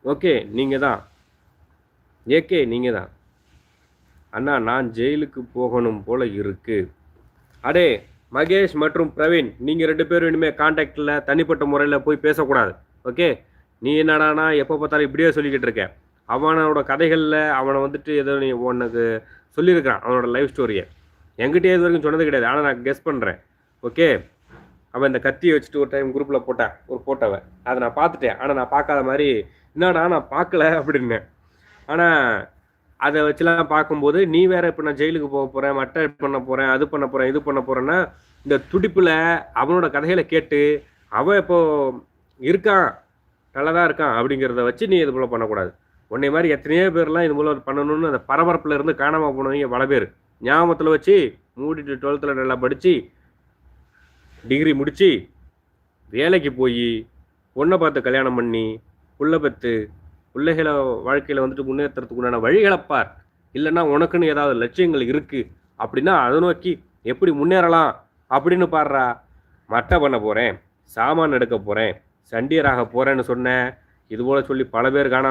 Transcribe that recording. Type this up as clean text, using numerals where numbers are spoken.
Okay நீங்கள் தான். AK நீங்கள் தான். அண்ணா நான் ஜெயிலுக்கு போகணும் போல இருக்கு. அடே மகேஷ் மற்றும் பிரவீன், நீங்கள் 2 பேரும் இனிமேல் கான்டாக்டில் தனிப்பட்ட முறையில் போய் பேசக்கூடாது. ஓகே. நீ என்னடானா எப்போ பார்த்தாலும் இப்படியே சொல்லிக்கிட்டு இருக்க. அவனோட கதைகளில் அவனை வந்துட்டு ஏதோ நீ உனக்கு சொல்லியிருக்கான் அவனோட லைஃப் ஸ்டோரியை. என்கிட்டயே இது வரைக்கும் சொன்னது கிடையாது. ஆனால் நான் கெஸ் பண்ணுறேன். ஓகே. அவன் இந்த கத்தியை வச்சுட்டு ஒரு டைம் குரூப்பில் போட்டான் ஒரு ஃபோட்டோவை. அதை நான் பார்த்துட்டேன். ஆனால் நான் பார்க்காத மாதிரி என்னடா நான் பார்க்கல அப்படின்னேன். ஆனால் அதை வச்சுலாம் பார்க்கும்போது நீ வேற இப்போ நான் ஜெயிலுக்கு போக போகிறேன், மட்டை பண்ண போகிறேன், அது பண்ண போகிறேன், இது பண்ண போகிறேன்னா இந்த துடிப்பில் அவனோட கதைகளை கேட்டு அவன் இப்போ இருக்கான், நல்லதாக இருக்கான் அப்படிங்கிறத வச்சு நீ இது போல் பண்ணக்கூடாது. உன்னை மாதிரி எத்தனையோ பேர்லாம் இது போல் பண்ணணும்னு அந்த பரபரப்பில் இருந்து காணாமல் போனவங்க பல பேர். ஞாபகத்தில் வச்சு மூடிட்டு 12th நல்லா படித்து டிகிரி முடித்து வேலைக்கு போய் பொண்ணை பார்த்து கல்யாணம் பண்ணி புள்ள பெற்று பிள்ளைகளை வாழ்க்கையில் வந்துட்டு முன்னேற்றத்துக்கு உண்டான வழிகளப்பார். இல்லைன்னா உனக்குன்னு ஏதாவது லட்சியங்கள் இருக்குது அப்படின்னா அதை நோக்கி எப்படி முன்னேறலாம் அப்படின்னு பாடுறா. மட்டை பண்ண போகிறேன், சாமான் எடுக்க போகிறேன், சண்டியராக போகிறேன்னு சொன்னேன். இதுபோல் சொல்லி பல பேர் காணாம